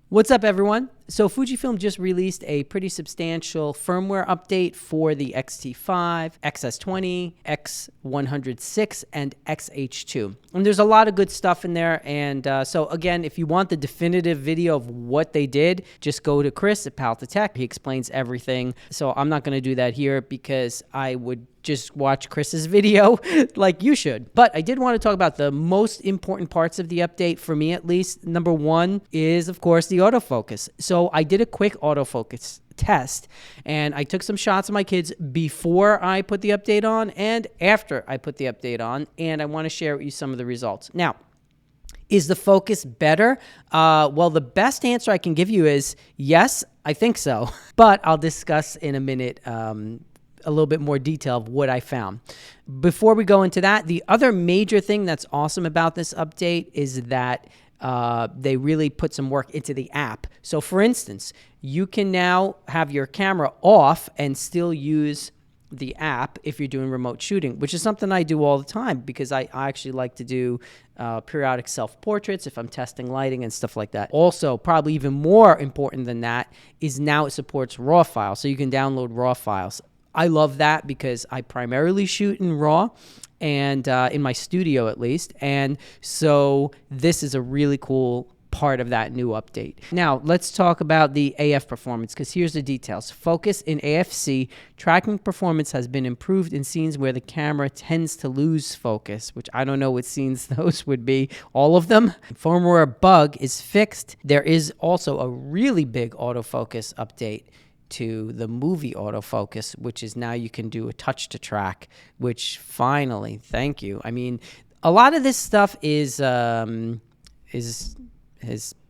What's up, everyone? So Fujifilm just released a pretty substantial firmware update for the X-T5, XS20, X106, and XH2. And there's a lot of good stuff in there. And so again, if you want the definitive video of what they did, just go to Chris at Pal to Tech. He explains everything. So I'm not going to do that here because I would just watch Chris's video like you should. But I did want to talk about the most important parts of the update, for me at least. Number one is, of course, the autofocus. So I did a quick autofocus test, and I took some shots of my kids before I put the update on and after I put the update on, and I want to share with you some of the results. Now, is the focus better? Well, the best answer I can give you is yes, I think so. But I'll discuss in a minute a little bit more detail of what I found. Before we go into that, the other major thing that's awesome about this update is that they really put some work into the app. So for instance, you can now have your camera off and still use the app if you're doing remote shooting, which is something I do all the time because I actually like to do periodic self-portraits if I'm testing lighting and stuff like that. Also, probably even more important than that is now it supports RAW files, so you can download RAW files. I love that because I primarily shoot in RAW and in my studio at least. And so this is a really cool part of that new update. Now, let's talk about the AF performance because here's the details. Focus in AFC, tracking performance has been improved in scenes where the camera tends to lose focus, which I don't know what scenes those would be. All of them. Firmware bug is fixed. There is also a really big autofocus update to the movie autofocus, which is now you can do a touch to track, which finally, thank you. I mean, a lot of this stuff is a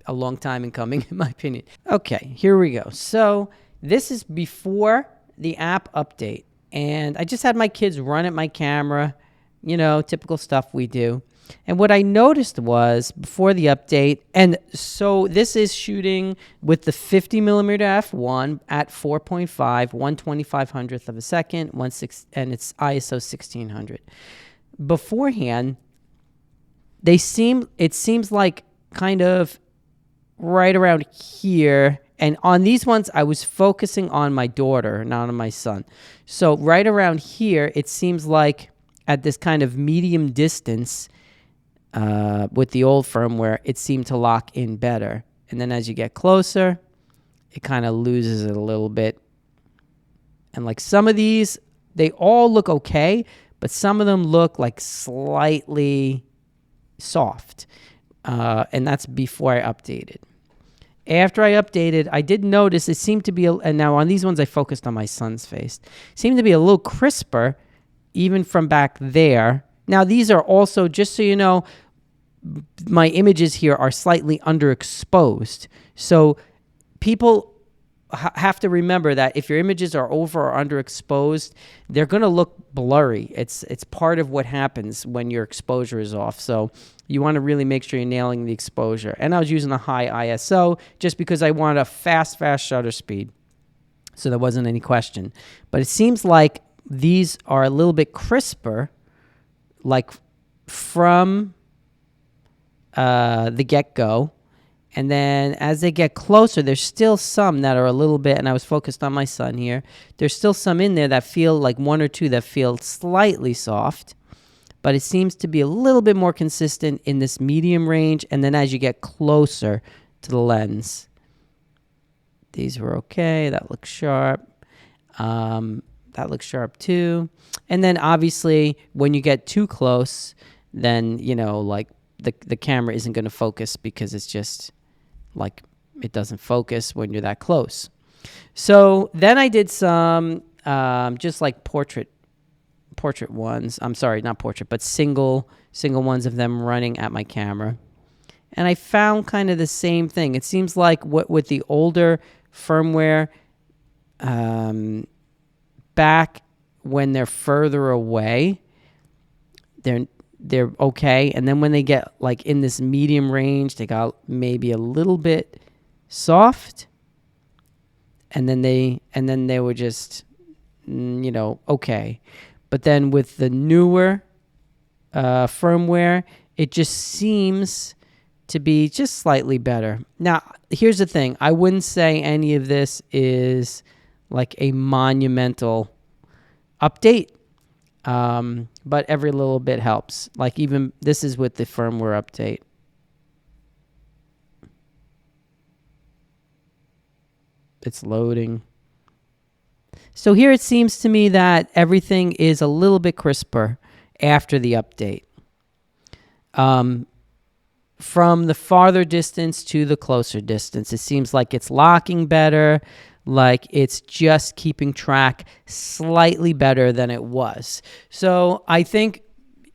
long time in coming, in my opinion. Okay, here we go. So this is before the app update, and I just had my kids run at my camera, you know, typical stuff we do. And what I noticed was before the update, and so this is shooting with the 50mm f1 at 4.5, 1/2500th of a second, and it's ISO 1600. Beforehand, it seems like kind of right around here. And on these ones, I was focusing on my daughter, not on my son. So right around here, it seems like at this kind of medium distance, with the old firmware, it seemed to lock in better. And then as you get closer, it kind of loses it a little bit. And like some of these, they all look okay, but some of them look like slightly soft. And that's before I updated. After I updated, I did notice it seemed to be, and now on these ones I focused on my son's face, seemed to be a little crisper even from back there. Now these are also, just so you know, my images here are slightly underexposed. So people have to remember that if your images are over or underexposed, they're going to look blurry. It's part of what happens when your exposure is off. So you want to really make sure you're nailing the exposure. And I was using a high ISO just because I wanted a fast shutter speed. So there wasn't any question. But it seems like these are a little bit crisper, like from the get-go. And then as they get closer, there's still some that are a little bit, and I was focused on my son here, there's still some in there that feel like one or two that feel slightly soft, but it seems to be a little bit more consistent in this medium range. And then as you get closer to the lens, these were okay. That looks sharp. That looks sharp too. And then obviously when you get too close, then, you know, like the camera isn't going to focus because it's just like it doesn't focus when you're that close. So then I did some just like portrait ones. I'm sorry, not portrait, but single ones of them running at my camera. And I found kind of the same thing. It seems like with the older firmware, back when they're further away, they're okay, and then when they get like in this medium range, they got maybe a little bit soft, and then they were just you know, okay. But then with the newer firmware, it just seems to be just slightly better. Now, here's the thing. I wouldn't say any of this is like a monumental update, but every little bit helps. Like even this is with the firmware update. It's loading. So here it seems to me that everything is a little bit crisper after the update. From the farther distance to the closer distance, it seems like it's locking better, like it's just keeping track slightly better than it was. So I think,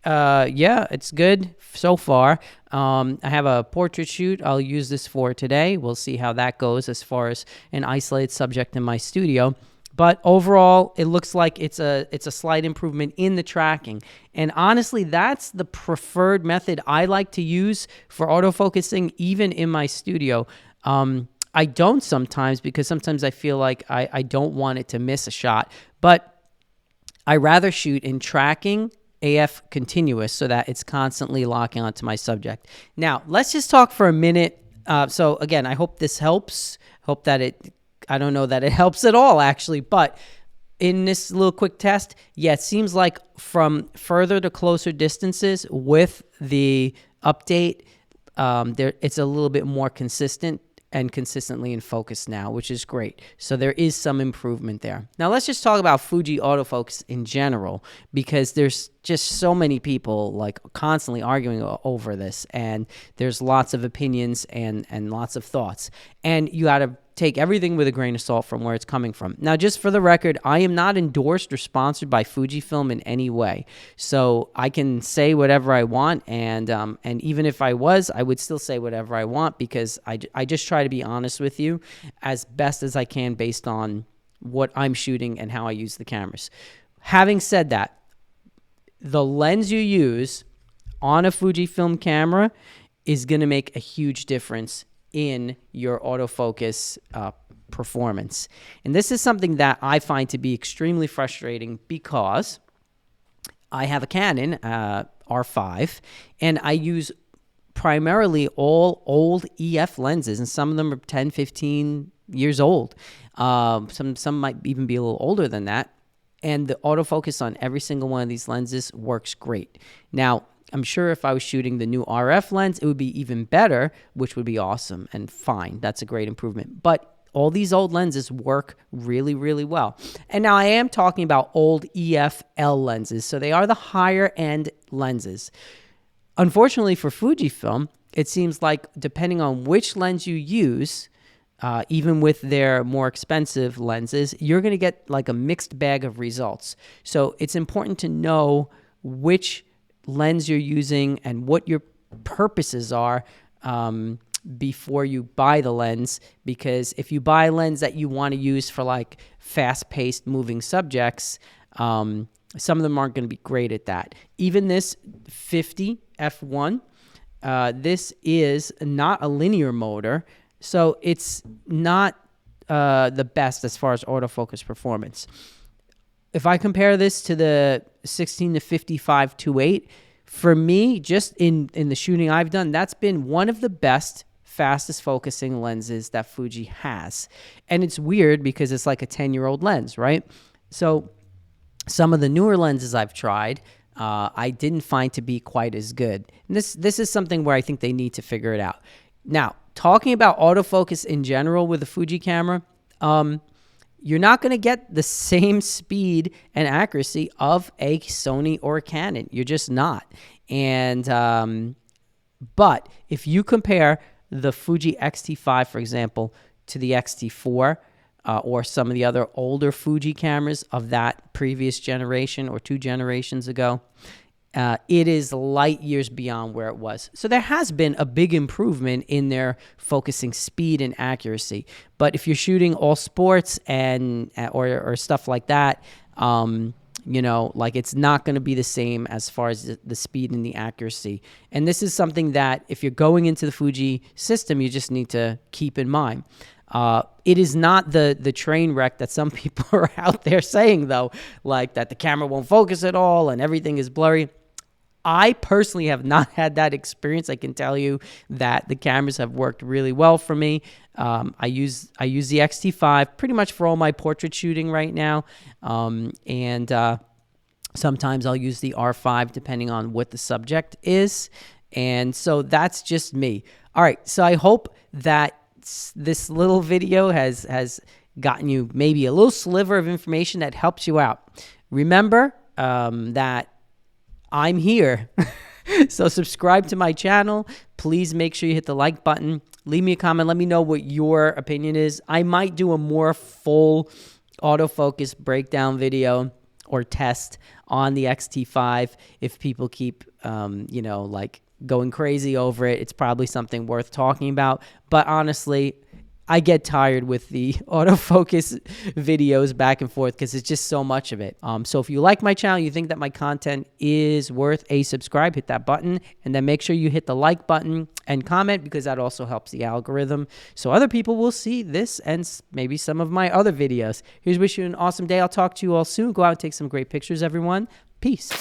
yeah, it's good so far. I have a portrait shoot I'll use this for today. We'll see how that goes as far as an isolated subject in my studio. But overall, it looks like it's a slight improvement in the tracking. And honestly, that's the preferred method I like to use for autofocusing, even in my studio. I don't sometimes, because sometimes I feel like I don't want it to miss a shot. But I rather shoot in tracking AF continuous so that it's constantly locking onto my subject. Now, let's just talk for a minute. So again, I hope this helps. Hope that I don't know that it helps at all, actually, but in this little quick test, yeah, it seems like from further to closer distances with the update, it's a little bit more consistent and consistently in focus now, which is great. So there is some improvement there. Now let's just talk about Fuji autofocus in general, because there's just so many people like constantly arguing over this, and there's lots of opinions and lots of thoughts, and you got to take everything with a grain of salt from where it's coming from. Now, just for the record, I am not endorsed or sponsored by Fujifilm in any way, so I can say whatever I want, and even if I was, I would still say whatever I want, because I just try to be honest with you as best as I can based on what I'm shooting and how I use the cameras. Having said that, the lens you use on a Fujifilm camera is going to make a huge difference in your autofocus performance. And this is something that I find to be extremely frustrating, because I have a Canon R5, and I use primarily all old EF lenses, and some of them are 10, 15 years old. Some might even be a little older than that. And the autofocus on every single one of these lenses works great. Now, I'm sure if I was shooting the new RF lens, it would be even better, which would be awesome and fine. That's a great improvement. But all these old lenses work really, really well. And now I am talking about old EF-L lenses. So they are the higher end lenses. Unfortunately for Fujifilm, it seems like depending on which lens you use, even with their more expensive lenses, you're going to get like a mixed bag of results. So it's important to know which lens you're using and what your purposes are before you buy the lens, because if you buy a lens that you want to use for like fast-paced moving subjects, some of them aren't going to be great at that. Even this 50 f1, this is not a linear motor, so it's not the best as far as autofocus performance. If I compare this to the 16 to 55 2.8, for me, just in the shooting I've done, that's been one of the best, fastest focusing lenses that Fuji has. And it's weird because it's like a 10-year-old lens, right? So some of the newer lenses I've tried, I didn't find to be quite as good. And this is something where I think they need to figure it out. Now, talking about autofocus in general with the Fuji camera, you're not going to get the same speed and accuracy of a Sony or a Canon. You're just not. And but if you compare the Fuji X-T5, for example, to the X-T4 or some of the other older Fuji cameras of that previous generation or 2 generations ago, it is light years beyond where it was. So there has been a big improvement in their focusing speed and accuracy. But if you're shooting all sports and or stuff like that, you know, like it's not going to be the same as far as the speed and the accuracy. And this is something that if you're going into the Fuji system, you just need to keep in mind. It is not the train wreck that some people are out there saying, though, like that the camera won't focus at all and everything is blurry. I personally have not had that experience. I can tell you that the cameras have worked really well for me. I use the X-T5 pretty much for all my portrait shooting right now, and sometimes I'll use the R5 depending on what the subject is. And so that's just me. All right, so I hope that this little video has gotten you maybe a little sliver of information that helps you out. Remember that I'm here. So subscribe to my channel. Please make sure you hit the like button. Leave me a comment. Let me know what your opinion is. I might do a more full autofocus breakdown video or test on the X-T5 if people keep, like going crazy over it. It's probably something worth talking about. But honestly, I get tired with the autofocus videos back and forth because it's just so much of it. So if you like my channel, you think that my content is worth a subscribe, hit that button, and then make sure you hit the like button and comment, because that also helps the algorithm so other people will see this and maybe some of my other videos. Here's wishing you an awesome day. I'll talk to you all soon. Go out and take some great pictures, everyone. Peace.